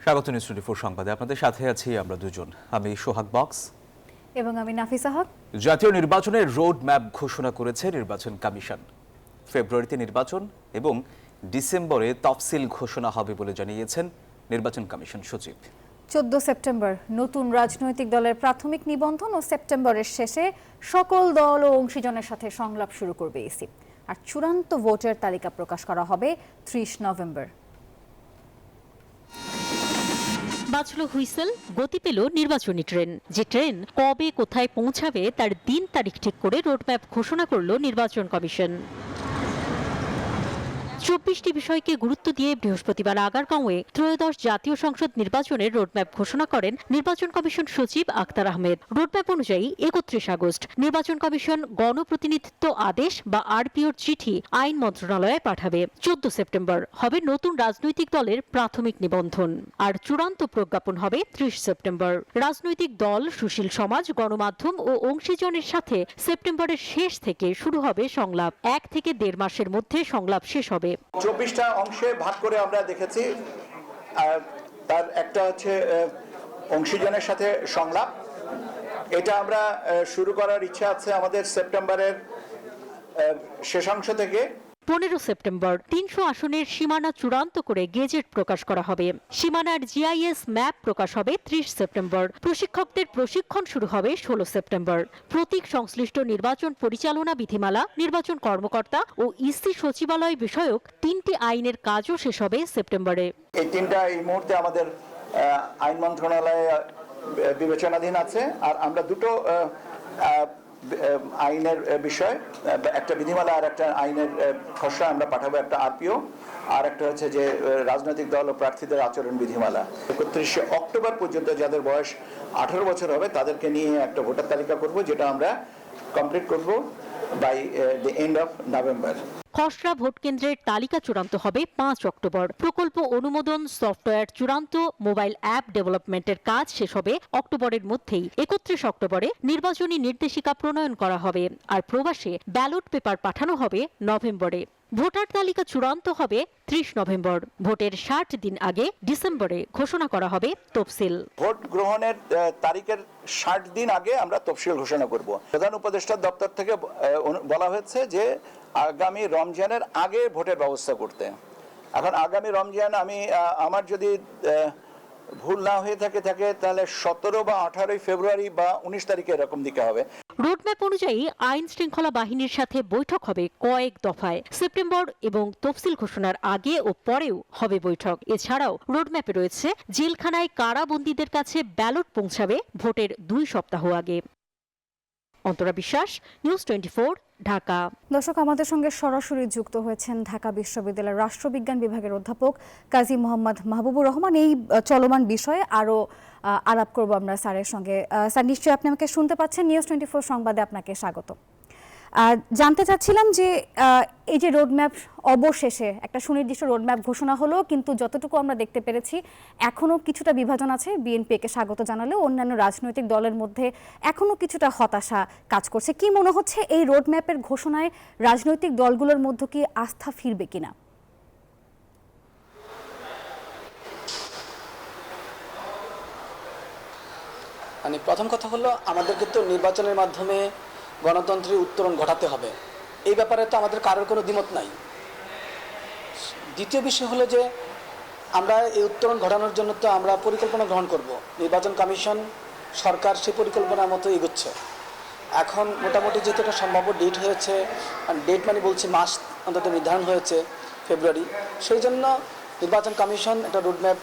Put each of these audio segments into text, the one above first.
স্বাগত নিউজ 24 সংবাদে আপনাদের সাথে আছি আমরা দুজন। আমি সোহাগ বক্স এবং আমি নাফিসা হক। জাতীয় নির্বাচনের রোড ম্যাপ ঘোষণা করেছে নির্বাচন কমিশন। ফেব্রুয়ারিতে নির্বাচন এবং ডিসেম্বরে তফসিল ঘোষণা হবে বলে জানিয়েছেন নির্বাচন কমিশন সচিব। 14 সেপ্টেম্বর নতুন রাজনৈতিক দলের প্রাথমিক নিবন্ধন ও সেপ্টেম্বরের শেষে সকল দল ও অংশীজনের সাথে সংলাপ শুরু করবে ইসি। আর চূড়ান্ত ভোটের তালিকা প্রকাশ করা হবে 30 নভেম্বর। বাজলো হুইসেল, গতি পেল নির্বাচনী ট্রেন। যে ট্রেন কবে কোথায় পৌঁছাবে তার দিন তারিখ ঠিক করে রোডম্যাপ ঘোষণা করল নির্বাচন কমিশন। 24টি বিষয়কে গুরুত্ব দিয়ে বৃহস্পতিবার আগারগাঁওয়ে ত্রয়োদশ জাতীয় সংসদ নির্বাচনের রোডম্যাপ ঘোষণা করেন নির্বাচন কমিশন সচিব আক্তার আহমেদ। রোডম্যাপ অনুযায়ী 31 আগস্ট নির্বাচন কমিশন গণপ্রতিনিধিত্ব আদেশ বা আরপিওর চিঠি আইন মন্ত্রণালয়ে পাঠাবে। 14 সেপ্টেম্বর হবে নতুন রাজনৈতিক দলের প্রাথমিক নিবন্ধন, আর চূড়ান্ত প্রজ্ঞাপন হবে 30 সেপ্টেম্বর। রাজনৈতিক দল, সুশীল সমাজ, গণমাধ্যম ও অংশীজনের সাথে সেপ্টেম্বরের শেষ থেকে শুরু হবে সংলাপ। 1 থেকে 1.5 মাসের মধ্যে সংলাপ শেষ হবে। 24টা অংশে ভাগ করে আমরা দেখেছি। তার একটা হচ্ছে অংশীজনের সাথে সংলাপ। এটা আমরা শুরু করার ইচ্ছা আছে আমাদের সেপ্টেম্বরের শেষাংশ থেকে। 15 সেপ্টেম্বর 300 আসনের সীমানা চূড়ান্ত করে গেজেট প্রকাশ করা হবে। সীমানার জিআইএস ম্যাপ প্রকাশ হবে 30 সেপ্টেম্বর। প্রশিক্ষকদের প্রশিক্ষণ শুরু হবে 16 সেপ্টেম্বর। প্রতীক সংশ্লিষ্ট নির্বাচন পরিচালনা বিধিমালা, নির্বাচন কর্মকর্তা ও ইসি সচিবালয় বিষয়ক 3টি আইনের কাজও শেষ হবে সেপ্টেম্বরে। এই তিনটা এই মুহূর্তে আমাদের আইন মন্ত্রণালয়ে বিবেচনাধীন আছে। আর আমরা দুটো আইনের বিষয়, একটা বিধিমালা আর একটা আইনের খসড়া আমরা পাঠাবো, একটা আরপিও আর একটা হচ্ছে যে রাজনৈতিক দল ও প্রার্থীদের আচরণ বিধিমালা। 31 অক্টোবর পর্যন্ত যাদের বয়স 18 বছর হবে তাদেরকে নিয়ে একটা ভোটার তালিকা করব, যেটা আমরা কমপ্লিট করব by the end of November. খসড়া ভোট কেন্দ্রের তালিকা চূড়ান্ত হবে 5 অক্টোবর। প্রকল্প অনুমোদন, সফটওয়্যার চূড়ান্ত, মোবাইল অ্যাপ ডেভেলপমেন্টের কাজ শেষ হবে অক্টোবরের মধ্যেই। 31 অক্টোবরে নির্বাচনী নির্দেশিকা প্রণয়ন করা হবে, আর প্রবাসে ব্যালট পেপার পাঠানো হবে নভেম্বরে। ভোটার তালিকা চূড়ান্ত হবে 30 নভেম্বর। ভোটের 60 দিন আগে ডিসেম্বরে ঘোষণা করা হবে তফসিল। ভোট গ্রহণের তারিখের 60 দিন আগে আমরা তফসিল ঘোষণা করব। প্রধান উপদেষ্টার দপ্তর থেকে বলা হয়েছে যে আগামী রমজানের আগে ভোটের ব্যবস্থা করতে। এখন আগামী রমজান আমার যদি ভুল না হয়ে থাকে তাহলে 17 বা 18 ফেব্রুয়ারি বা 19 তারিখে এরকম দিকে হবে। রোডম্যাপ অনুযায়ী আইন শৃঙ্খলা বাহিনীর সাথে বৈঠক হবে কয়েক দফায়। সেপ্টেম্বর এবং তফসিল ঘোষণার আগে ও পরেও হবে বৈঠক। এছাড়াও রোডম্যাপে রয়েছে জেলখানায় কারাবন্দীদের কাছে ব্যালট পৌঁছাবে ভোটের 2 সপ্তাহ আগে। অন্তরা বিশ্বাস, নিউজ 24, ঢাকা। দর্শক, আমাদের সঙ্গে সরাসরি যুক্ত হয়েছেন ঢাকা বিশ্ববিদ্যালয়ের রাষ্ট্রবিজ্ঞান বিভাগের অধ্যাপক কাজী মোহাম্মদ মাহবুবুর রহমান। এই চলমান বিষয়ে আরও আলাপ করব আমরা স্যারের সঙ্গে। স্যার, নিশ্চয়ই আপনি আমাকে শুনতে পাচ্ছেন। নিউজ 24 সংবাদে আপনাকে স্বাগত। জানতে চাচ্ছিলাম যে এই যে রোডম্যাপ, অবশেষে একটা সুনির্দিষ্ট রোডম্যাপ ঘোষণা হলো, কিন্তু যতটুকু আমরা দেখতে পেরেছি এখনও কিছুটা বিভাজন আছে। বিএনপিকে স্বাগত জানালেও অন্যান্য রাজনৈতিক দলের মধ্যে এখনও কিছুটা হতাশা কাজ করছে। কি মনে হচ্ছে এই রোডম্যাপের ঘোষণায় রাজনৈতিক দলগুলোর মধ্যে কি আস্থা ফিরবে কিনা? প্রথম কথা হলো, আমাদেরকে তো নির্বাচনের মাধ্যমে গণতন্ত্রের উত্তরণ ঘটাতে হবে। এই ব্যাপারে তো আমাদের কারোর কোনো দ্বিমত নাই। দ্বিতীয় বিষয় হলো যে আমরা এই উত্তরণ ঘটানোর জন্য তো আমরা পরিকল্পনা গ্রহণ করব। নির্বাচন কমিশন, সরকার সেই পরিকল্পনার মতো এগোচ্ছে। এখন মোটামুটি যেহেতু একটা সম্ভাব্য ডেট হয়েছে, ডেট মানে বলছি মাস অন্তত নির্ধারণ হয়েছে ফেব্রুয়ারি, সেই জন্য নির্বাচন কমিশন একটা রোডম্যাপ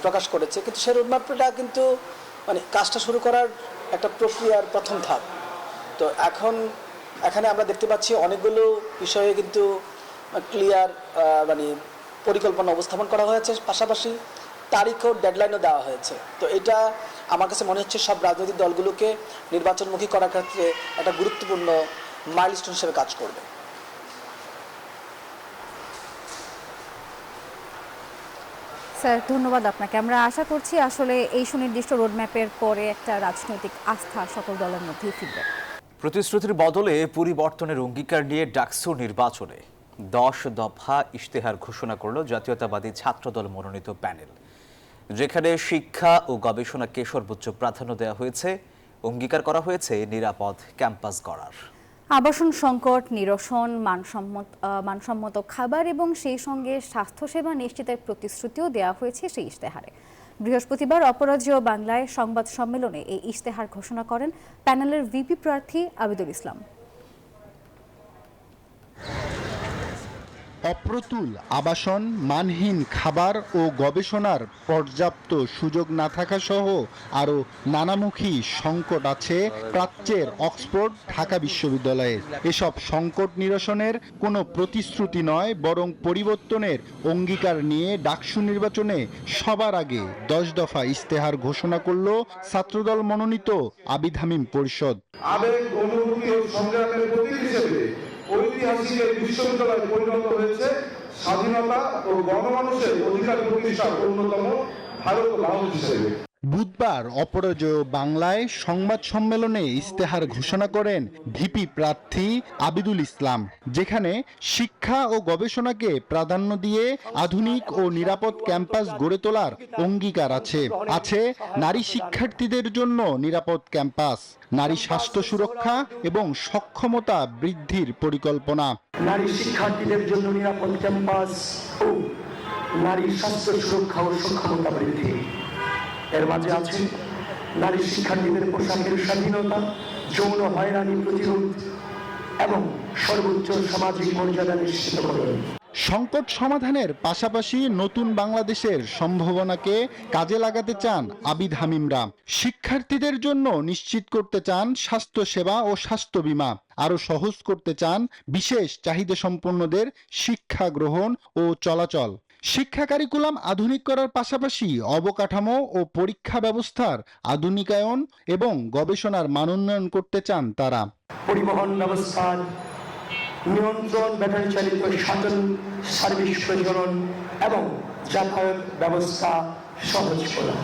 প্রকাশ করেছে। কিন্তু সেই রোডম্যাপটা কিন্তু কাজটা শুরু করার একটা প্রক্রিয়ার প্রথম ধাপ। তো এখানে আমরা দেখতে পাচ্ছি অনেকগুলো বিষয়ে কিন্তু ক্লিয়ার পরিকল্পনা উপস্থাপন করা হয়েছে, পাশাপাশি তারিখও ডেডলাইনও দেওয়া হয়েছে। তো এটা আমার কাছে মনে হচ্ছে সব রাজনৈতিক দলগুলোকে নির্বাচনমুখী করার ক্ষেত্রে একটা গুরুত্বপূর্ণ মাইলস্টোন হিসেবে কাজ করবে। স্যার, ধন্যবাদ আপনাকে। আমরা আশা করছি আসলে এই সুনির্দিষ্ট রোডম্যাপের পরে একটা রাজনৈতিক আস্থা সকল দলের মধ্যেই ফিরবে। প্রতিশ্রুতির বদলে পরিবর্তনের অঙ্গীকার নিয়ে ডাকসু নির্বাচনে 10 দফা ইশতেহার ঘোষণা করল জাতীয়তাবাদী ছাত্রদল মনোনীত প্যানেল। যেখানে শিক্ষা ও গবেষণাকে সর্বোচ্চ প্রাধান্য দেওয়া হয়েছে, অঙ্গীকার করা হয়েছে নিরাপদ ক্যাম্পাস গড়ার। আবাসন সংকট নিরসন, মানসম্মত খাবার এবং সেই সঙ্গে স্বাস্থ্যসেবা নিশ্চিতের প্রতিশ্রুতিও দেওয়া হয়েছে সেই ইশতেহারে। বৃহস্পতিবার অপরাজেয় বাংলায় সংবাদ সম্মেলনে এই ইশতেহার ঘোষণা করেন প্যানেলের ভিপি প্রার্থী আবিদুল ইসলাম। অপ্রতুল আবাসন, মানহীন খাবার ও গবেষণার পর্যাপ্ত সুযোগ না থাকা সহ আরও নানামুখী সংকট আছে প্রাচ্যের অক্সফোর্ড ঢাকা বিশ্ববিদ্যালয়ে। এসব সংকট নিরসনের কোনো প্রতিশ্রুতি নয়, বরং পরিবর্তনের অঙ্গীকার নিয়ে ডাকসু নির্বাচনে সবার আগে 10 দফা ইশতেহার ঘোষণা করল ছাত্রদল মনোনীত আবিদ হামিম পরিষদ। আবেগ, অনুভূতি ও সংগ্রামের প্রতীক হিসেবে ঐতিহাসিক এই বিশ্ববিদ্যালয় পরিণত হয়েছে স্বাধীনতা ও গণমানুষের অধিকার প্রতিষ্ঠার অন্যতম ভারত বাহক হিসেবে। বুধবার অপরাজেয় বাংলায় সংবাদ সম্মেলনে ইশতেহার ঘোষণা করেন ভিপি প্রার্থী আবিদুল ইসলাম, যেখানে শিক্ষা ও গবেষণাকে প্রাধান্য দিয়ে আধুনিক ও নিরাপদ ক্যাম্পাস গড়ে তোলার অঙ্গীকার আছে নারী শিক্ষার্থীদের জন্য নিরাপদ ক্যাম্পাস, নারী স্বাস্থ্য সুরক্ষা এবং সক্ষমতা বৃদ্ধির পরিকল্পনা। নারী শিক্ষার্থীদের জন্য নিরাপদ ক্যাম্পাস ও নারী স্বাস্থ্য সুরক্ষা ও সক্ষমতা বৃদ্ধি। এর মাঝে আছে নারী শিক্ষার্থীদের পোশাকের স্বাধীনতা, যৌন হয়রানি প্রতিরোধ এবং সর্বোচ্চ সামাজিক মর্যাদা নিশ্চিতকরণ। সংকট সমাধানের পাশাপাশি নতুন বাংলাদেশের সম্ভাবনাকে কাজে লাগাতে চান আবিদ হামিমরা। শিক্ষার্থীদের জন্য নিশ্চিত করতে চান স্বাস্থ্যসেবা ও স্বাস্থ্য বীমা, আরও সহজ করতে চান বিশেষ চাহিদা সম্পন্নদের শিক্ষা গ্রহণ ও চলাচল। শিক্ষা কারিকুলাম আধুনিক করার পাশাপাশি অবকাঠামো ও পরীক্ষা ব্যবস্থার আধুনিকায়ন এবং গবেষণার মানোন্নয়ন করতে চান তারা। পরিবহন ব্যবস্থার নিয়ন্ত্রণ, ব্যাটারি চালিত শাটল সার্ভিস প্রচলন এবং যাতায়াত ব্যবস্থা সহজ করা।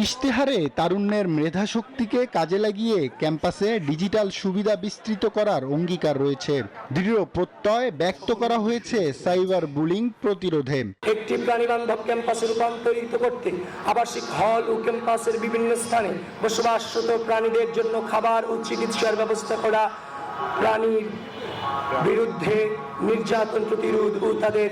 ইশতেহারে তারুণ্যের মেধাশক্তিকে কাজে লাগিয়ে ক্যাম্পাসে ডিজিটাল সুবিধা বিস্তৃত করার অঙ্গীকার রয়েছে। দৃঢ় প্রত্যয় ব্যক্ত করা হয়েছে সাইবার বুলিং প্রতিরোধে। একটি প্রাণীবান্ধব ক্যাম্পাসে রূপান্তরিত করতে আবাসিক হল ও ক্যাম্পাসের বিভিন্ন স্থানে বসবাসরত প্রাণীদের জন্য খাবার ও চিকিৎসার ব্যবস্থা করা, প্রাণীর বিরুদ্ধে নির্যাতন প্রতিরোধ ও তাদের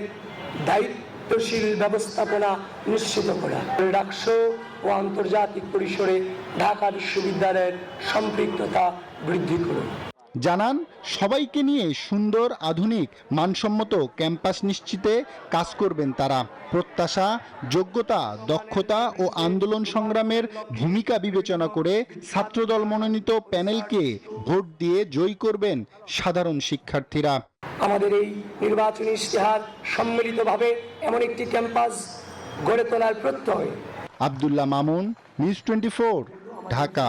দায়িত্বশীল ব্যবস্থাপনা নিশ্চিত করা। ডাকসু ও আন্তর্জাতিক পরিসরে ঢাকা বিশ্ববিদ্যালয়ের সম্পৃক্ততা বৃদ্ধি করুন। জানান সবাইকে নিয়ে সুন্দর, আধুনিক, মানসম্মত ক্যাম্পাস নিশ্চিতে কাজ করবেন তারা। প্রত্যাশা, যোগ্যতা, দক্ষতা ও আন্দোলন সংগ্রামের ভূমিকা বিবেচনা করে ছাত্রদল মনোনীত প্যানেলকে ভোট দিয়ে জয়ী করবেন সাধারণ শিক্ষার্থীরা। আমাদের এই নির্বাচনী ইশতেহার সম্মিলিতভাবে এমন একটি ক্যাম্পাস গড়ে তোলার প্রত্যয়। আব্দুল্লাহ মামুন, নিউজ 24, ঢাকা।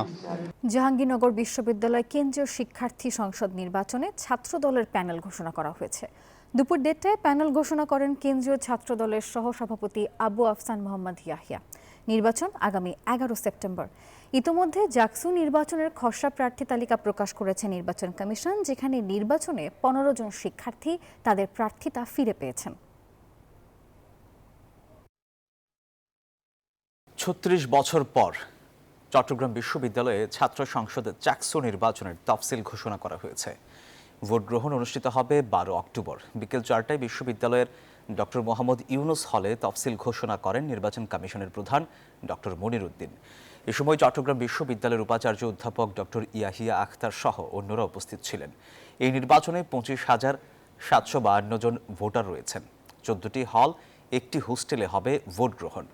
জাহাঙ্গীরনগর বিশ্ববিদ্যালয় কেন্দ্রীয় শিক্ষার্থী সংসদ নির্বাচনে ছাত্রদলের প্যানেল ঘোষণা করা হয়েছে। দুপুর 1টায় প্যানেল ঘোষণা করেন কেন্দ্রীয় ছাত্রদলের সহসভাপতি আবু আফসান মোহাম্মদ ইয়াহিয়া। নির্বাচন আগামী 11 সেপ্টেম্বর। ইতোমধ্যে জাকসু নির্বাচনের খসড়া প্রার্থী তালিকা প্রকাশ করেছে নির্বাচন কমিশন, যেখানে নির্বাচনে 15 জন শিক্ষার্থী তাদের প্রার্থিতা ফিরে পেয়েছেন। 36 বছর পর চট্টগ্রাম বিশ্ববিদ্যালয়ে ছাত্র সংসদের জাকসু নির্বাচনের তফসিল ঘোষণা করা হয়েছে। ভোট গ্রহণ অনুষ্ঠিত হবে 12 অক্টোবর বিকেল 4টায় বিশ্ববিদ্যালয়ের ডক্টর মোহাম্মদ ইউনুস হলে তফসিল ঘোষণা করেন নির্বাচন কমিশনের প্রধান ডক্টর মনির উদ্দিন। এ সময় চট্টগ্রাম বিশ্ববিদ্যালয়ের উপাচার্য অধ্যাপক ডক্টর ইয়াহিয়া আখতার সহ অন্যরা উপস্থিত ছিলেন। এই নির্বাচনে 25,752 জন ভোটার রয়েছেন। 14টি হল, একটি হোস্টেলে হবে ভোট গ্রহণ।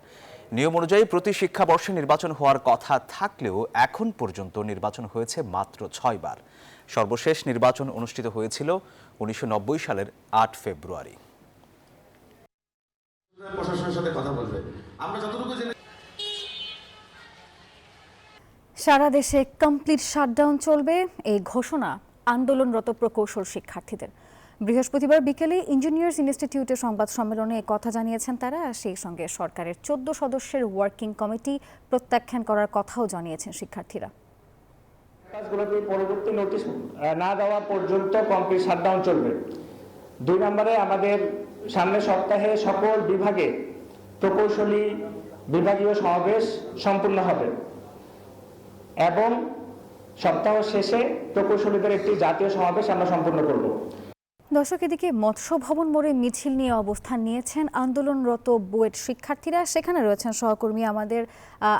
নিয়ম অনুযায়ী প্রতি শিক্ষাবর্ষে নির্বাচন হওয়ার কথা থাকলেও এখন পর্যন্ত নির্বাচন হয়েছে মাত্র 6 বার। সর্বশেষ নির্বাচন অনুষ্ঠিত হয়েছিল 1990 সালের 8 ফেব্রুয়ারি। প্রশাসনের সাথে কথা বলবে। আমরা যতটুকু জেনে সারা দেশে কমপ্লিট শাটডাউন চলবে, এই ঘোষণা আন্দোলনরত প্রকৌশল শিক্ষার্থীদের। বৃহস্পতিবার বিকেলে ইঞ্জিনিয়ার্স ইনস্টিটিউটে সংবাদ সম্মেলনে কথা জানিয়েছেন তারা। সেই সঙ্গে সরকারের 14 সদস্যের ওয়ার্কিং কমিটি প্রত্যাখ্যান করার কথাও জানিয়েছেন শিক্ষার্থীরা। কাজগুলোকে পরবর্তী নোটিশ না দেওয়া পর্যন্ত কমপ্লিট শাটডাউন চলবে। 2 নম্বরে আমাদের সামনের সপ্তাহে সকল বিভাগে প্রকৌশলী বিভাগীয় সমাবেশ সম্পূর্ণ হবে এবং সপ্তাহ শেষে প্রকৌশলীদের একটি জাতীয় সমাবেশ আমরা সম্পূর্ণ করব। দর্শক, এদিকে মৎস্য ভবন মোড়ে মিছিল নিয়ে অবস্থান নিয়েছেন আন্দোলনরত বুয়েট শিক্ষার্থীরা। সেখানে রয়েছেন সহকর্মী আমাদের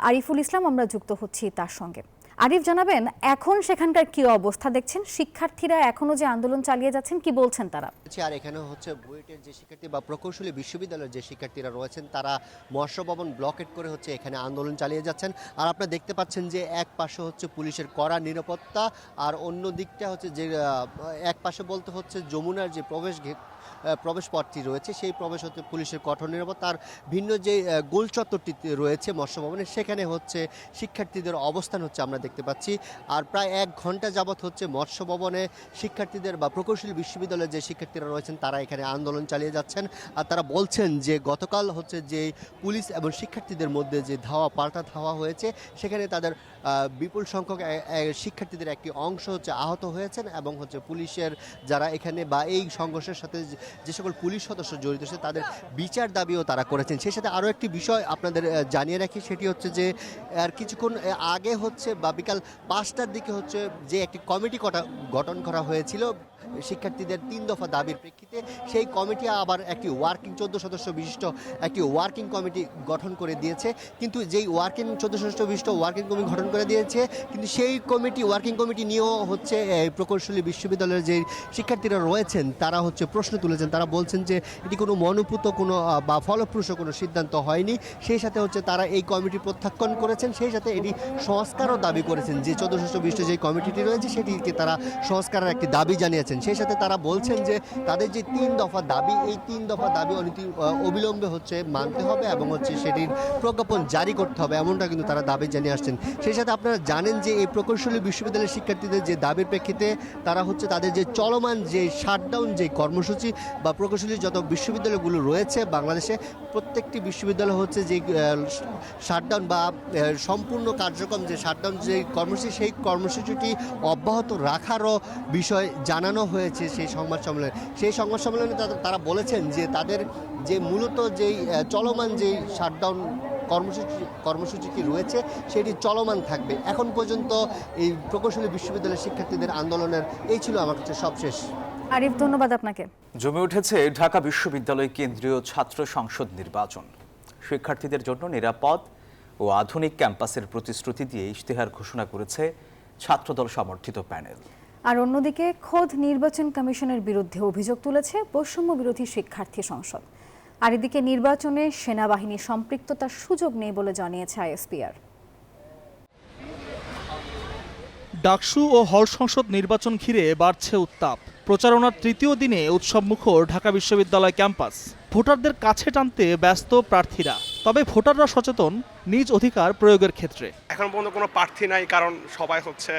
আরিফুল ইসলাম, আমরা যুক্ত হচ্ছি তার সঙ্গে। আরিফ, জানাবেন এখন সেখানকার কি অবস্থা দেখছেন? শিক্ষার্থীরা এখনো যে আন্দোলন চালিয়ে যাচ্ছেন, কি বলছেন তারা? আর এখানে হচ্ছে বুয়েটের যে শিক্ষার্থী বা প্রকৌশলী বিশ্ববিদ্যালয়ের যে শিক্ষার্থীরা রয়েছেন তারা মৎস্য ভবন ব্লকেট করে হচ্ছে এখানে আন্দোলন চালিয়ে যাচ্ছেন। আর আপনারা দেখতে পাচ্ছেন যে এক পাশে হচ্ছে পুলিশের কড়া নিরাপত্তা, আর অন্য দিকটা হচ্ছে যে এক পাশে বলতে হচ্ছে যমুনার যে প্রবেশ পথটি রয়েছে সেই প্রবেশ হচ্ছে পুলিশের কঠোর নিরাপত্তা, আর ভিন্ন যে গোল চত্বরটি রয়েছে মৎস্য ভবনের সেখানে হচ্ছে শিক্ষার্থীদের অবস্থান হচ্ছে আমরা দেখতে পাচ্ছি। আর প্রায় 1 ঘন্টা যাবৎ হচ্ছে মৎস্য ভবনে শিক্ষার্থীদের বা প্রকৌশলী বিশ্ববিদ্যালয়ের যে শিক্ষার্থীরা রয়েছেন তারা এখানে আন্দোলন চালিয়ে যাচ্ছেন। আর তারা বলছেন যে গতকাল হচ্ছে যে পুলিশ এবং শিক্ষার্থীদের মধ্যে যে পাল্টা ধাওয়া হয়েছে সেখানে তাদের বিপুল সংখ্যক শিক্ষার্থীদের একটি অংশ হচ্ছে আহত হয়েছেন এবং হচ্ছে পুলিশের যারা এখানে বা এই সংঘর্ষের সাথে যে সকল পুলিশ সদস্য জড়িত আছে তাদের বিচার দাবিও তারা করেছেন। সেই সাথে আরও একটি বিষয় আপনাদের জানিয়ে রাখি, সেটি হচ্ছে যে আর কিছুক্ষণ আগে হচ্ছে বা বিকাল 5টার দিকে হচ্ছে যে একটি কমিটি গঠন করা হয়েছিল শিক্ষার্থীদের 3 দফা দাবির প্রেক্ষিতে, সেই কমিটি আবার একটি 14 সদস্য বিশিষ্ট একটি ওয়ার্কিং কমিটি গঠন করে দিয়েছে। কিন্তু যেই 14 সদস্য বিশিষ্ট ওয়ার্কিং কমিটি গঠন করে দিয়েছে, কিন্তু সেই ওয়ার্কিং কমিটি নিয়েও হচ্ছে প্রকৌশলী বিশ্ববিদ্যালয়ের যে শিক্ষার্থীরা রয়েছেন তারা হচ্ছে প্রশ্ন তুলেছেন। তারা বলছেন যে এটি কোনো মনোপুত কোনো বা ফলপ্রসূ কোনো সিদ্ধান্ত হয়নি। সেই সাথে হচ্ছে তারা এই কমিটি প্রত্যাখ্যান করেছেন, সেই সাথে এটি সংস্কারও দাবি করেছেন। যে 14 সদস্য বিশিষ্ট যে কমিটিটি রয়েছে সেটিকে তারা সংস্কারের একটি দাবি জানিয়েছেন। সেই সাথে তারা বলছেন যে তাদের যে 3 দফা দাবি, এই 3 দফা দাবি অবিলম্বে হচ্ছে মানতে হবে এবং হচ্ছে সেটির প্রজ্ঞাপন জারি করতে হবে, এমনটা কিন্তু তারা দাবি জানিয়ে আসছেন। সেই সাথে আপনারা জানেন যে এই প্রকৌশলী বিশ্ববিদ্যালয়ের শিক্ষার্থীদের যে দাবির প্রেক্ষিতে তারা হচ্ছে তাদের যে চলমান যে শাটডাউন যে কর্মসূচি বা প্রকৌশলী যত বিশ্ববিদ্যালয়গুলো রয়েছে বাংলাদেশে প্রত্যেকটি বিশ্ববিদ্যালয় হচ্ছে যে শাটডাউন বা সম্পূর্ণ কার্যক্রম যে শাটডাউন যে কর্মসূচি সেই কর্মসূচিটি অব্যাহত রাখারও বিষয় জানানো হয়েছে সেই সংবাদ সম্মেলনে। সেই সংবাদ সম্মেলনে তারা বলেছেন যে তাদের যে মূলত যেই চলমান যেই শাটডাউন কর্মসূচিটি রয়েছে সেটি চলমান থাকবে। এখন পর্যন্ত এই প্রকৌশলী বিশ্ববিদ্যালয়ের শিক্ষার্থীদের আন্দোলনের এই ছিল আমার কাছে সবশেষ। আরিফ, ধন্যবাদ আপনাকে। জমে উঠেছে ঢাকা বিশ্ববিদ্যালয় কেন্দ্রীয় ছাত্র সংসদ নির্বাচন। শিক্ষার্থীদের জন্য নিরাপদ ও আধুনিক ক্যাম্পাসের প্রতিশ্রুতি দিয়ে ইশতেহার ঘোষণা করেছে ছাত্রদল সমর্থিত প্যানেল। আর অন্যদিকে খোদ নির্বাচন কমিশনের বিরুদ্ধে অভিযোগ তুলেছে বৈষম্য বিরোধী শিক্ষার্থী সংসদ। আর এদিকে নির্বাচনে সেনাবাহিনী সম্পৃক্ততার সুযোগ নেই বলে জানিয়েছে আইএসপিআর। ডাকসু ও হল সংসদ নির্বাচন ঘিরে বাড়ছে উত্তাপ। প্রচারণার 3য় দিনে উৎসবমুখর ঢাকা বিশ্ববিদ্যালয় ক্যাম্পাস। ভোটারদের কাছে টানতে ব্যস্ত প্রার্থীরা, তবে ভোটাররা সচেতন নিজ অধিকার প্রয়োগের ক্ষেত্রে। এখন পর্যন্ত কোনো প্রার্থী নাই, কারণ সবাই হচ্ছে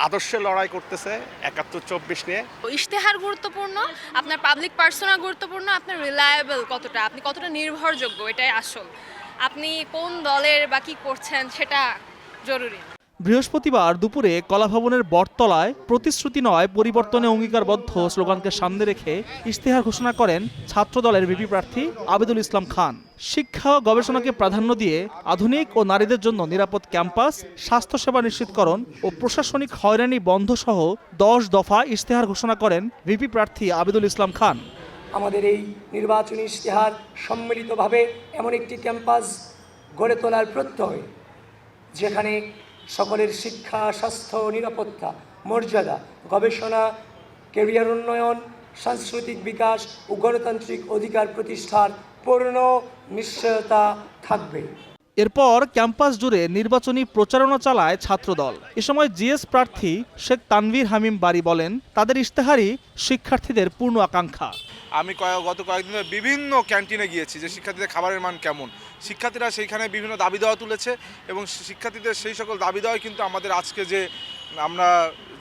আদর্শের লড়াই করতেছে 71-24 নিয়ে। ইশতেহার গুরুত্বপূর্ণ, আপনার পাবলিক পার্সোনা গুরুত্বপূর্ণ, আপনার রিলায়েবল কতটা, আপনি কতটা নির্ভরযোগ্য, এটাই আসল। আপনি কোন দলের বা কি করছেন সেটা জরুরি। বৃহস্পতিবার দুপুরে কলাভবনের বটতলায় প্রতিশ্রুতি নয় পরিবর্তনে অঙ্গীকারবদ্ধ স্লোগানকে সামনে রেখে ইশতেহার ঘোষণা করেন ছাত্রদলের ভিপি প্রার্থী আবিদুল ইসলাম খান। শিক্ষা ও গবেষণাকে প্রাধান্য দিয়ে আধুনিক ও নারীদের জন্য নিরাপদ ক্যাম্পাস, স্বাস্থ্যসেবা নিশ্চিতকরণ ও প্রশাসনিক হয়রানি বন্ধ সহ 10 দফা ইশতেহার ঘোষণা করেন ভিপি প্রার্থী আবিদুল ইসলাম খান। আমাদের এই নির্বাচনী ইশতেহার সম্মিলিতভাবে এমন একটি ক্যাম্পাস গড়ে তোলার প্রত্যয়, যেখানে সকলের শিক্ষা, স্বাস্থ্য, নিরাপত্তা, মর্যাদা, গবেষণা, ক্যারিয়ার উন্নয়ন, সাংস্কৃতিক বিকাশ ও গণতান্ত্রিক অধিকার প্রতিষ্ঠার পূর্ণ নিশ্চয়তা থাকবে। এরপর ক্যাম্পাস জুড়ে নির্বাচনী প্রচারণা চালায় ছাত্রদল। এ সময় জিএস প্রার্থী শেখ তানভীর হামিম বারী বলেন, তাদের ইশতেহারই শিক্ষার্থীদের পূর্ণ আকাঙ্ক্ষা। আমি গত কয়েকদিন বিভিন্ন ক্যান্টিনে গিয়েছি যে শিক্ষার্থীদের খাবারের মান কেমন, শিক্ষার্থীরা সেইখানে বিভিন্ন দাবি দেওয়া তুলেছে এবং শিক্ষার্থীদের সেই সকল দাবি দেওয়াই কিন্তু আমাদের আজকে যে আমরা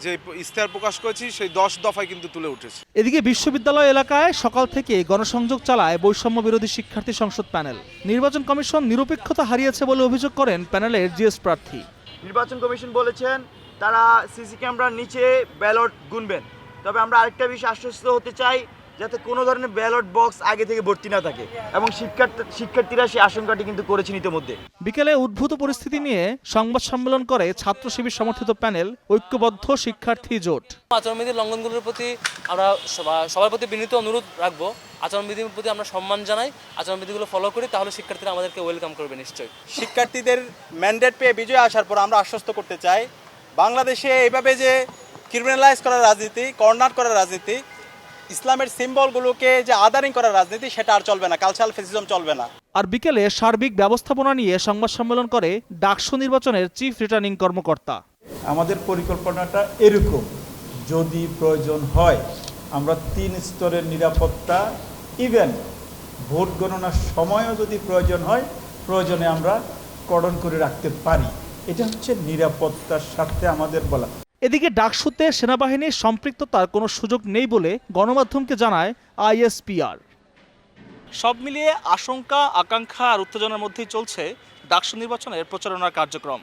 যে ইশতেহার প্রকাশ করেছি সেই 10 দফায় কিন্তু তুলে উঠেছে। এদিকে বিশ্ববিদ্যালয় এলাকায় সকাল থেকে গণসংযোগ চালায় বৈষম্য বিরোধী শিক্ষার্থী সংসদ প্যানেল। নির্বাচন কমিশন নিরপেক্ষতা হারিয়েছে বলে অভিযোগ করেন প্যানেলের জিএস প্রার্থী। নির্বাচন কমিশন বলেছেন তারা সিসি ক্যামেরার নিচে ব্যালট গুনবেন, তবে আমরা আরেকটা বিষয় আশ্বস্ত হতে চাই, যাতে কোনো ধরনের ব্যালট বক্স আগে থেকে ভর্তি না থাকে, এবং শিক্ষার্থীরা সেই আশঙ্কাটি কিন্তু করেছেন ইতিমধ্যে। বিকেলে উদ্ভূত পরিস্থিতি নিয়ে সংবাদ সম্মেলন করে ছাত্র শিবির সমর্থিত প্যানেল ঐক্যবদ্ধ শিক্ষার্থী জোট। আচরণবিধি লঙ্ঘনগুলোর প্রতি আমরা সবার প্রতি বিনীত অনুরোধ রাখবো, আচরণবিধির প্রতি আমরা সম্মান জানাই, আচরণবিধিগুলো ফলো করি, তাহলে শিক্ষার্থীরা আমাদেরকে ওয়েলকাম করবে নিশ্চয়ই। শিক্ষার্থীদের ম্যান্ডেট পেয়ে বিজয় আসার পর আমরা আশ্বস্ত করতে চাই, বাংলাদেশে এইভাবে যে ক্রিমিনালাইজ করার রাজনীতি, কর্নার করার রাজনীতি, ইসলামের সিম্বলগুলোকে যে আদারিং করার রাজনীতি, সেটা আর চলবে না, কালচারাল ফেসিজম চলবে না। আর বিকেলে সার্বিক ব্যবস্থাপনা নিয়ে সংবাদ সম্মেলন করে ডাকসু নির্বাচনের চিফ রিটার্নিং কর্মকর্তা। আমাদের পরিকল্পনাটা এরকম, যদি প্রয়োজন হয় আমরা 3 স্তরের নিরাপত্তা, ইভেন ভোট গণনার সময়ও যদি প্রয়োজন হয়, প্রয়োজনে আমরা কর্ডন করে রাখতে পারি। এটা হচ্ছে নিরাপত্তার স্বার্থে আমাদের বলা। এদিকে ডাকসুতে সেনাবাহিনীর সম্পৃক্ততার কোনো সুযোগ নেই বলে গণমাধ্যমকে জানায় আইএসপিআর। সব মিলিয়ে আশঙ্কা, আকাঙ্ক্ষা আর উত্তেজনার মধ্যেই চলছে ডাকসু নির্বাচনের প্রচারণার কার্যক্রম।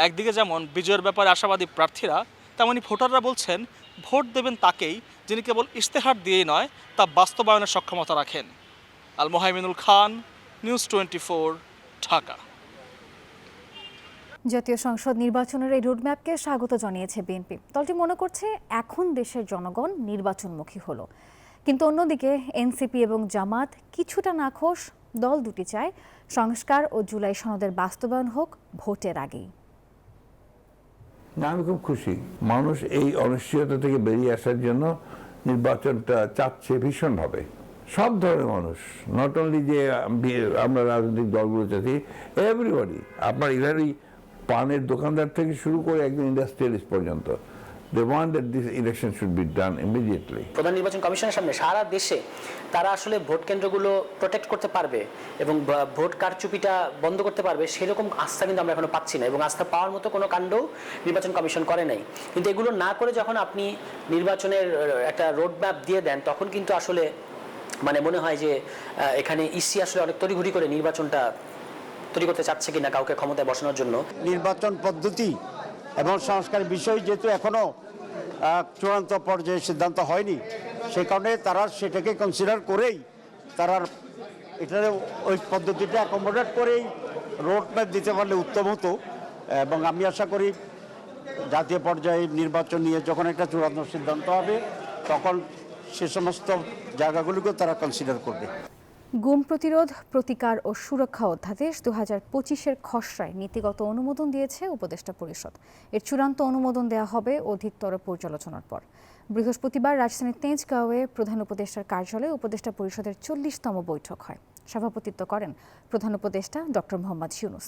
একদিকে যেমন বিজয়ের ব্যাপারে আশাবাদী প্রার্থীরা, তেমনি ভোটাররা বলছেন ভোট দেবেন তাকেই যিনি কেবল ইশতেহার দিয়েই নয়, তা বাস্তবায়নের সক্ষমতা রাখেন। আল মোহাইমিনুল খান, নিউজ 24, ঢাকা। জাতীয় সংসদ নির্বাচনের এই রোডম্যাপকে স্বাগত জানিয়েছে বিএনপি। দলটি মনে করছে এখন দেশের জনগণ নির্বাচনমুখী হলো। কিন্তু অন্যদিকে এনসিপি এবং জামাত কিছুটা নাখোশ। দল দুটি চায় সংস্কার ও জুলাই সনদের বাস্তবায়ন হোক ভোটের আগেই। না, আমি খুব খুশি। মানুষ এই অনিশ্চয়তা থেকে বেরিয়ে আসার জন্য নির্বাচনটা চাচ্ছে ভীষণভাবে। সব ধরনের মানুষ, নট অনলি যে আমরা রাজনৈতিক দলগুলো চাচ্ছি, এভরিবডি। আপনার ইদারি পানের দোকানদার থেকে শুরু করে একজন ইন্ডাস্ট্রিয়ালিস্ট পর্যন্ত, they want that this election should be done immediately. প্রধান নির্বাচন কমিশনের সামনে সারা দেশে তারা আসলে ভোট কেন্দ্রগুলো প্রোটেক্ট করতে পারবে এবং ভোট কারচুপিটা বন্ধ করতে পারবে, সেরকম আস্থা কিন্তু আমরা এখনো পাচ্ছি না, এবং আস্থা পাওয়ার মতো কোনো কাণ্ড নির্বাচন কমিশন করে নাই। কিন্তু এগুলো না করে যখন আপনি নির্বাচনের একটা রোড ম্যাপ দিয়ে দেন, তখন কিন্তু আসলে মনে হয় যে এখানে ইসি আসলে অনেক তড়িঘড়ি করে নির্বাচনটা তৈরি করতে চাচ্ছে কিনা কাউকে ক্ষমতায় বসানোর জন্য। নির্বাচন পদ্ধতি এবং সংস্কারের বিষয় যেহেতু এখনো চূড়ান্ত পর্যায়ে সিদ্ধান্ত হয়নি, সে কারণে তারা সেটাকে কনসিডার করেই তারা এটা ওই পদ্ধতিটা অ্যাকোমোডেট করেই রোড ম্যাপ দিতে পারলে উত্তম হতো। এবং আমি আশা করি জাতীয় পর্যায়ে নির্বাচন নিয়ে যখন একটা চূড়ান্ত সিদ্ধান্ত হবে, তখন সে সমস্ত জায়গাগুলোকেও তারা কনসিডার করবে। গুম প্রতিরোধ, প্রতিকার ও সুরক্ষা অধ্যাদেশ 2025-এর খসড়ায় নীতিগত অনুমোদন দিয়েছে উপদেষ্টা পরিষদ। এর চূড়ান্ত অনুমোদন দেওয়া হবে অধিকতর পর্যালোচনার পর। বৃহস্পতিবার রাজধানীর তেজগাঁওয়ে প্রধান উপদেষ্টার কার্যালয়ে উপদেষ্টা পরিষদের 40তম বৈঠক হয়। সভাপতিত্ব করেন প্রধান উপদেষ্টা ডক্টর মোহাম্মদ ইউনূস।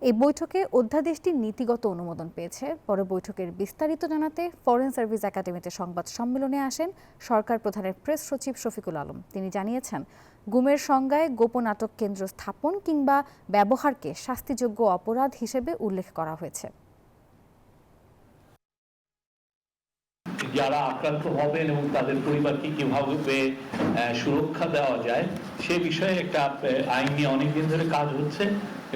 এই বৈঠকে অধ্যাদেশটি নীতিগত অনুমোদন পেয়েছে। পরে বৈঠকের বিস্তারিত জানাতে ফরেন সার্ভিস একাডেমিতে সংবাদ সম্মেলনে আসেন সরকার প্রধানের প্রেস সচিব শফিকুল আলম। তিনি জানিয়েছেন, গুমের সংজ্ঞায় গোপন আটক কেন্দ্র স্থাপন কিংবা ব্যবহারকে শাস্তিযোগ্য অপরাধ হিসেবে উল্লেখ করা হয়েছে। যারা আক্রান্ত হবেন এবং তাদের পরিবারকে কিভাবে সুরক্ষা দেওয়া যায় সে বিষয়ে একটা আইন নিয়ে অনেকদিন ধরে কাজ হচ্ছে।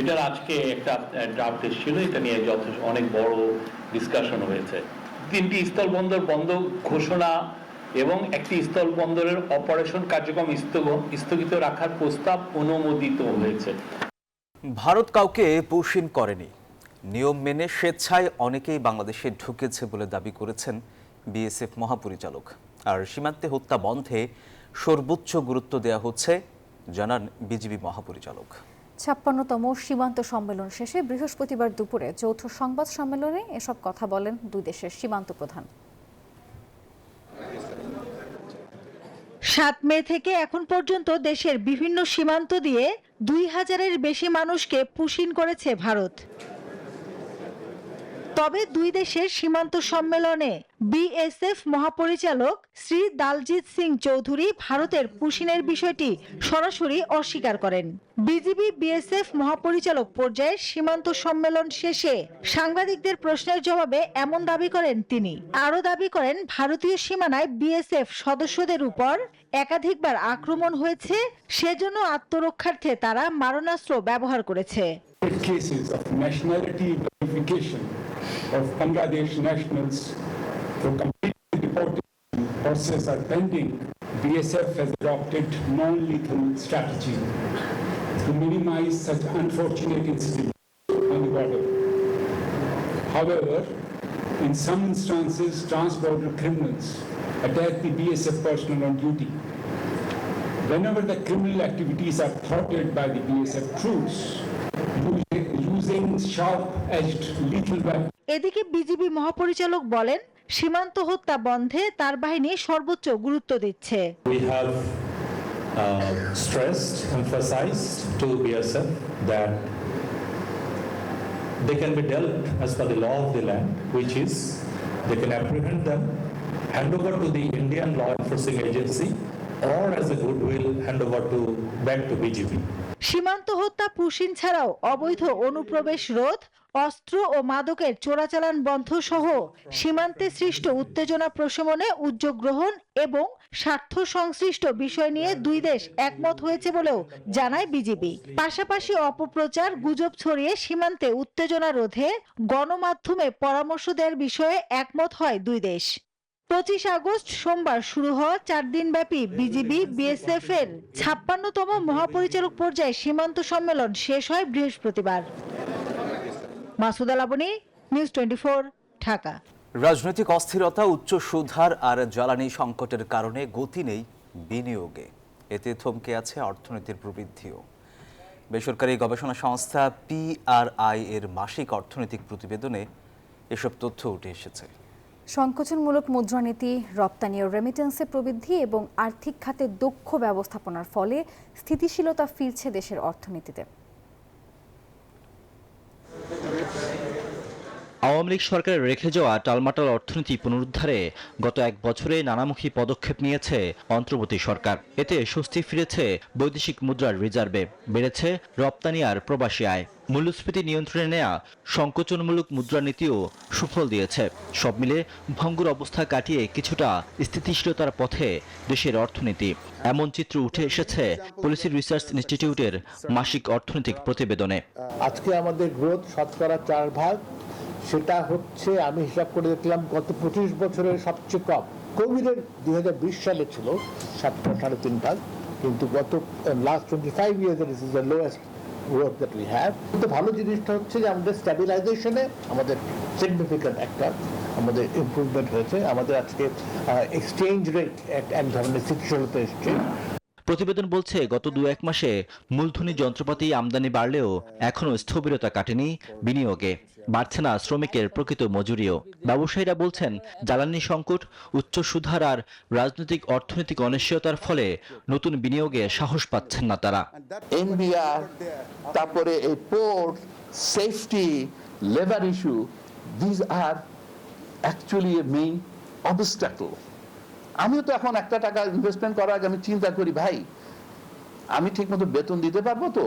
এটার আজকে একটা ড্রাফট এসেছিল, এটা নিয়ে অনেক বড় ডিসকাশন হয়েছে। 3টি স্থলবন্দর বন্ধ ঘোষণা এবং একটি স্থলবন্দরের অপারেশন কার্যক্রম স্থগিত রাখার প্রস্তাব অনুমোদিত হয়েছে। ভারত কাউকে পুশিন করেনি। নিয়ম মেনে স্বেচ্ছায় অনেকেই বাংলাদেশে ঢুকেছে বলে দাবি করেছেন বিএসএফ মহাপরিচালক। আর সীমান্তে হত্যা বন্ধে সর্বোচ্চ গুরুত্ব দেওয়া হচ্ছে, জানান বিজিবি মহাপরিচালক। 56তম সীমান্ত সম্মেলন শেষে বৃহস্পতিবার দুপুরে যৌথ সংবাদ সম্মেলনে এসব কথা বলেন দুই দেশের সীমান্ত প্রধান। 7 মে থেকে এখন পর্যন্ত দেশের বিভিন্ন সীমান্ত দিয়ে 2000-এর বেশি মানুষকে পুশিন করেছে ভারত। তবে দুই দেশের সীমান্ত সম্মেলনে বিএসএফ মহাপরিচালক শ্রী দালজিৎ সিং চৌধুরী ভারতের পুশিনের বিষয়টি সরাসরি অস্বীকার করেন। বিজিবি বিএসএফ মহাপরিচালক পর্যায়ের সীমান্ত সম্মেলন শেষে সাংবাদিকদের প্রশ্নের জবাবে এমন দাবি করেন তিনি। আরও দাবি করেন, ভারতীয় সীমানায় বিএসএফ সদস্যদের উপর একাধিকবার আক্রমণ হয়েছে, সেজন্য আত্মরক্ষার্থে তারা মারণাস্ত্র ব্যবহার করেছে। Of Bangladesh nationals for complete deportation process are pending BSF has adopted non-lethal strategy to minimize such unfortunate incidents on the border. However, in some instances, trans-border criminals attack the BSF personnel on duty. Whenever the criminal activities are thwarted by the BSF troops, using sharp-edged lethal weapons. এদিকে BGB মহাপরিচালক বলেন, সীমান্ত হত্যা বন্ধে তার বাহিনী সর্বোচ্চ গুরুত্ব দিচ্ছে। We have stressed, emphasized to BSF that they can be dealt as per the law of the land, which is they can apprehend them, hand over to the Indian law enforcing agency, or as a goodwill hand over to back to BGB. সীমান্ত হত্যা push in ছাড়াও অবৈধ অনুপ্রবেশ রোধ, অস্ত্র ও মাদকের চোরাচালান বন্ধ সহ সীমান্তে সৃষ্ট উত্তেজনা প্রশমনে উদ্যোগ গ্রহণ এবং স্বার্থ সংশ্লিষ্ট বিষয় নিয়ে দুই দেশ একমত হয়েছে বলেও জানায় বিজিবি। পাশাপাশি অপপ্রচার, গুজব ছড়িয়ে সীমান্তে উত্তেজনা রোধে গণমাধ্যমে পরামর্শ দেওয়ার বিষয়ে একমত হয় দুই দেশ। 25 আগস্ট সোমবার শুরু হওয়া 4 দিনব্যাপী বিজিবি বিএসএফ এর 56তম মহাপরিচালক পর্যায়ে সীমান্ত সম্মেলন শেষ হয় বৃহস্পতিবার। মাসুদা লাবনী, নিউজ 24, ঢাকা। রাজনৈতিক অস্থিরতা, উচ্চ সুদহার আর জ্বালানি সংকটের কারণে গতি নেই বিনিয়োগে। এতে থমকে আছে অর্থনীতির প্রবৃদ্ধিও। বেসরকারি গবেষণা সংস্থা PRI এর মাসিক অর্থনৈতিক প্রতিবেদনে এসব তথ্য উঠে এসেছে। সংকোচনমূলক মুদ্রানীতি, রপ্তানি ও রেমিটেন্সে প্রবৃদ্ধি এবং আর্থিক খাতে দক্ষ ব্যবস্থাপনার ফলে স্থিতিশীলতা ফিরছে দেশের অর্থনীতিতে। আওয়ামী লীগ সরকারের রেখে যাওয়া টালমাটাল অর্থনীতি পুনরুদ্ধারে গত এক বছরে নানামুখী পদক্ষেপ নিয়েছে অন্তর্বর্তী সরকার। এতে স্বস্তি ফিরেছে বৈদেশিক মুদ্রার রিজার্ভে, বেড়েছে রপ্তানি আর প্রবাসী আয়। মূল্যস্ফীতি নিয়ন্ত্রণে নেয়া সংকোচনমূলক মুদ্রানীতিও সুফল দিয়েছে। সব মিলে ভঙ্গুর অবস্থা কাটিয়ে কিছুটা স্থিতিশীলতার পথে দেশের অর্থনীতি, এমন চিত্র উঠে এসেছে পলিসি রিসার্চ ইনস্টিটিউটের মাসিক অর্থনৈতিক প্রতিবেদনে। আজকে আমাদের গ্রোথ শতকরা 4%, সেটা হচ্ছে আমি হিসাব করে দেখলাম গত 25 বছরের সবচেয়ে কম। কোভিডের 2020 সালে ছিল 7.5%, কিন্তু গত last 25 years this is the lowest growth that we have. কিন্তু ভালো জিনিসটা হচ্ছে যে আমাদের স্ট্যাবিলাইজেশনে আমাদের সিগনিফিক্যান্ট একটা আমাদের ইমপ্রুভমেন্ট হয়েছে। আমাদের আজকে এক্সচেঞ্জ রেট এক ধরনের স্থিতিশীলতা এসছে। প্রতিবেদন বলছে গত 2-1 মাসে মূলধনী যন্ত্রপাতি আমদানি বাড়লেও এখনও স্থবিরতা কাটেনি বিনিয়োগে, বাড়ছে না শ্রমিকের প্রকৃত মজুরিও। ব্যবসায়ীরা বলছেন জ্বালানি সংকট, উচ্চ সুদহার আর রাজনৈতিক অর্থনৈতিক অনিশ্চয়তার ফলে নতুন বিনিয়োগে সাহস পাচ্ছেন না তারা। এনবিআর, তারপরে এই port safety, labour issue, this are actually a main obstacle. আমিও তো এখন একটা টাকা ইনভেস্টমেন্ট করার আগে আমি চিন্তা করি, ভাই আমি ঠিকমতো বেতন দিতে পারবো তো?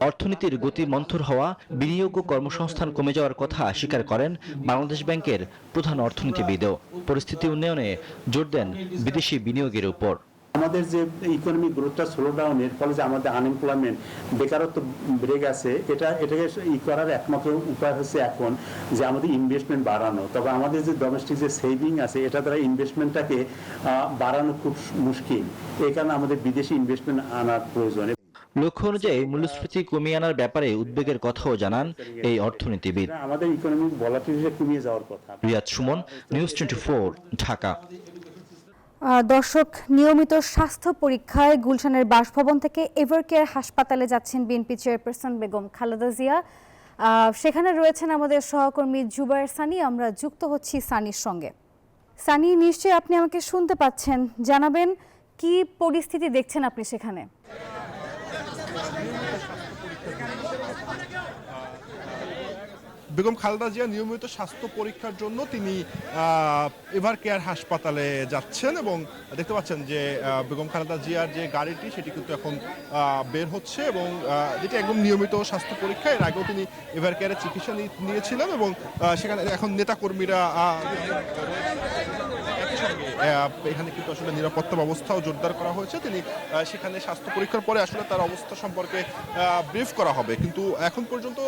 অর্থনীতির গতি মন্থর হওয়া, বিনিয়োগ ও কর্মসংস্থান কমে যাওয়ার কথা স্বীকার করেন বাংলাদেশ ব্যাংকের প্রধান অর্থনীতিবিদও। পরিস্থিতি উন্নয়নে জোর দেন বিদেশি বিনিয়োগের উপর। আমাদের যে ইকোনমিক গ্রোথটা স্লো ডাউনের ফলে যে আমাদের আনএমপ্লয়মেন্ট, বেকারত্ব বেড়ে গেছে, এটাকে করার একমাত্র উপায় হচ্ছে এখন যে আমাদের ইনভেস্টমেন্ট বাড়ানো। তবে আমাদের যে ডোমেস্টিক যে সেভিং আছে, এটা দ্বারা ইনভেস্টমেন্টটাকে বাড়ানো খুব মুশকিল। এই কারণে আমাদের বিদেশি ইনভেস্টমেন্ট আনার প্রয়োজন। লক্ষ্য অনুযায়ী মূল্যস্ফীতি কমিয়ে আনার ব্যাপারে উদ্বেগের কথাও জানান এই অর্থনীতিবিদ। আমাদের ইকোনমিক ভলাটিলিটি কমিয়ে যাওয়ার কথা। রিয়াদ সুমন, নিউজ 24, ঢাকা। দর্শক, নিয়মিত স্বাস্থ্য পরীক্ষায় গুলশানের বাসভবন থেকে এভারকেয়ার হাসপাতালে যাচ্ছেন বিএনপি চেয়ারপারসন বেগম খালেদা জিয়া। সেখানে রয়েছেন আমাদের সহকর্মী জুবায়ের সানি। আমরা যুক্ত হচ্ছি সানির সঙ্গে। সানি, নিশ্চয়ই আপনি আমাকে শুনতে পাচ্ছেন, জানাবেন কি পরিস্থিতি দেখছেন আপনি সেখানে? বেগম খালেদা জিয়া নিয়মিত স্বাস্থ্য পরীক্ষার জন্য তিনি এভারকেয়ার হাসপাতালে যাচ্ছেন এবং দেখতে পাচ্ছেন যে বেগম খালেদা জিয়ার যে গাড়িটি সেটি কিন্তু এখন বের হচ্ছে এবং যেটি একদম নিয়মিত স্বাস্থ্য পরীক্ষা। এর আগেও তিনি এভারকেয়ারে চিকিৎসা নিয়েছিলেন এবং সেখানে এখন নেতাকর্মীরা সঙ্গে এখানে কিন্তু আসলে নিরাপত্তা ব্যবস্থাও জোরদার করা হয়েছে। তিনি সেখানে স্বাস্থ্য পরীক্ষার পরে আসলে তার অবস্থা সম্পর্কে ব্রিফ করা হবে। কিন্তু এখন পর্যন্ত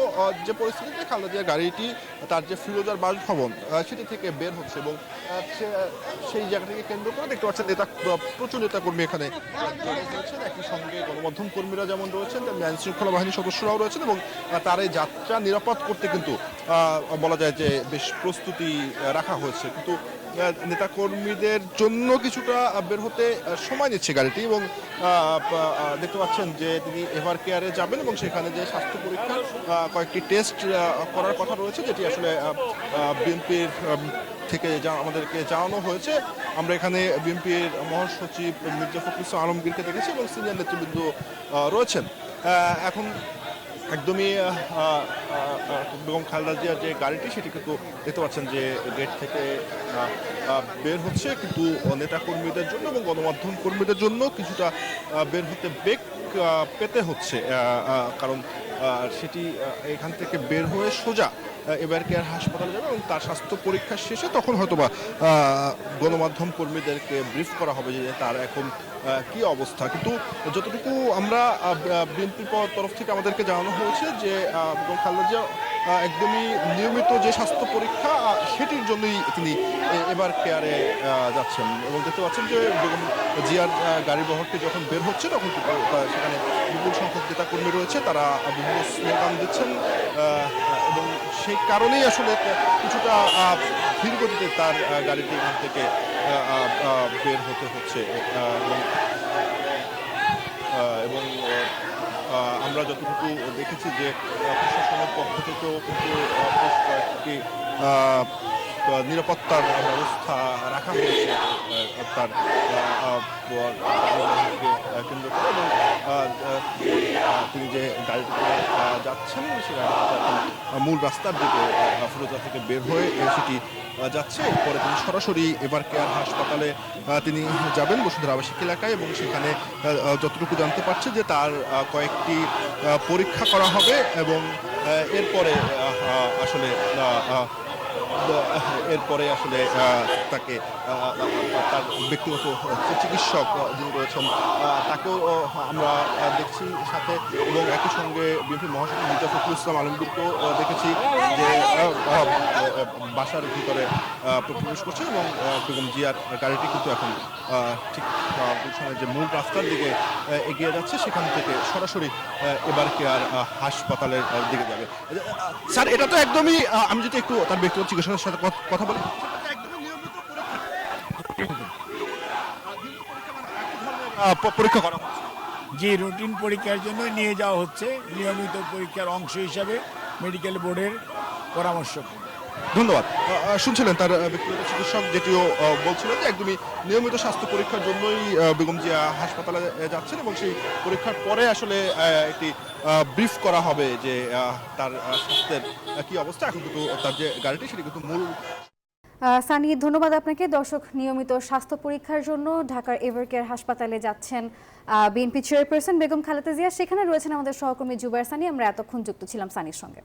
যে পরিস্থিতিতে খালেদা জিয়ার গাড়িটি তার যে ফিরোজার বাসভবন সেটি থেকে বের হচ্ছে এবং সেই জায়গাটিকে কেন্দ্র করে দেখতে পাচ্ছেন প্রচুর নেতাকর্মী এখানে রয়েছেন। একই সঙ্গে গণমাধ্যম কর্মীরা যেমন রয়েছেন তেমনি আইন শৃঙ্খলা বাহিনীর সদস্যরাও রয়েছেন এবং তার এই যাত্রা নিরাপদ করতে কিন্তু বলা যায় যে বেশ প্রস্তুতি রাখা হয়েছে। কিন্তু নেতাকর্মীদের জন্য কিছুটা বের হতে সময় নিচ্ছে গাড়িটি এবং দেখতে পাচ্ছেন যে তিনি এভার কেয়ারে যাবেন এবং সেখানে যে স্বাস্থ্য পরীক্ষার কয়েকটি টেস্ট করার কথা রয়েছে, যেটি আসলে বিএনপির থেকে আমাদেরকে জানানো হয়েছে। আমরা এখানে বিএনপির মহাসচিব মির্জা ফখরুল ইসলাম আলমগীরকে দেখেছি এবং সিনিয়র নেতৃবৃন্দ রয়েছেন। এখন একদমই বেগম খালেদা জিয়ার যে গাড়িটি সেটি কিন্তু দেখতে পাচ্ছেন যে গেট থেকে বের হচ্ছে, কিন্তু নেতাকর্মীদের জন্য এবং গণমাধ্যম কর্মীদের জন্য কিছুটা বের হতে বেগ পেতে হচ্ছে, কারণ সেটি এখান থেকে বের হয়ে সোজা এবার কেয়ার হাসপাতালে যাবে এবং তার স্বাস্থ্য পরীক্ষা শেষে তখন হয়তোবা গণমাধ্যম কর্মীদেরকে ব্রিফ করা হবে যে তার এখন কি অবস্থা। কিন্তু যতটুকু আমরা বিএনপির তরফ থেকে আমাদেরকে জানানো হয়েছে যে বেগম খালেদা জিয়া একদমই নিয়মিত যে স্বাস্থ্য পরীক্ষা সেটির জন্যই তিনি এবার কেয়ারে যাচ্ছেন এবং দেখতে পাচ্ছেন যে বেগম জিয়ার গাড়ি বহরটি যখন বের হচ্ছে তখন সেখানে বিপুল সংখ্যক নেতাকর্মী রয়েছে, তারা বিভিন্ন স্লোগান দিচ্ছেন এবং সেই কারণেই আসলে কিছুটা ধীর গতিতে তার গাড়িটি এখান থেকে বের হতে হচ্ছে এবং আমরা যতটুকু দেখেছি যে প্রশাসনের পক্ষ থেকেও কিন্তু বেশ কয়েকটি নিরাপত্তার ব্যবস্থা রাখা হয়েছে তার কেন্দ্র করে এবং তিনি যে গাড়িটিতে যাচ্ছেন সেই গাড়িটি মূল রাস্তার দিকে ফিরোজা থেকে বের হয়ে সেটি যাচ্ছে। এরপরে তিনি সরাসরি এবার কেয়ার হাসপাতালে তিনি যাবেন বসুন্ধরা আবাসিক এলাকায় এবং সেখানে যতটুকু জানতে পারছে যে তার কয়েকটি পরীক্ষা করা হবে এবং এরপরে আসলে তাকে তার ব্যক্তিগত চিকিৎসক যিনি রয়েছেন তাকেও আমরা দেখছি সাথে এবং একই সঙ্গে বিএনপি মহাসচিব মির্জা ফখরুল ইসলাম আলমগীরকেও দেখেছি যে বাসার ভিতরে প্রবেশ করছে এবং বেগম জিয়ার গাড়িটি কিন্তু এখন ঠিক গুলশানের যে মূল রাস্তার দিকে এগিয়ে যাচ্ছে, সেখান থেকে সরাসরি এবার কেয়ার হাসপাতালের দিকে যাবে। স্যার, এটা তো একদমই, আমি যদি একটু তার ব্যক্তিগত চিকিৎসকের সাথে কথা বলি, পরীক্ষা করা হচ্ছে যে রুটিন পরীক্ষার জন্য নিয়ে যাওয়া হচ্ছে, নিয়মিত পরীক্ষার অংশ হিসাবে মেডিকেল বোর্ডের পরামর্শ। ধন্যবাদ। শুনছিলেন তার ব্যক্তিগত চিকিৎসক যেটিও বলছিলেন যে একদমই নিয়মিত স্বাস্থ্য পরীক্ষার জন্যই বেগম জিয়া হাসপাতালে যাচ্ছেন এবং সেই পরীক্ষার পরে আসলে একটি ব্রিফ করা হবে যে তার স্বাস্থ্যের কি অবস্থা। এখন কিন্তু তার যে গাড়িটি সেটি কিন্তু মূল। সানি, ধন্যবাদ আপনাকে। দর্শক, নিয়মিত স্বাস্থ্য পরীক্ষার জন্য ঢাকার এভার কেয়ার হাসপাতালে যাচ্ছেন বিএনপি চেয়ারপারসন বেগম খালেদা জিয়া। সেখানে রয়েছেন আমাদের সহকর্মী জুবায়ের সানি। আমরা এতক্ষণ যুক্ত ছিলাম সানির সঙ্গে।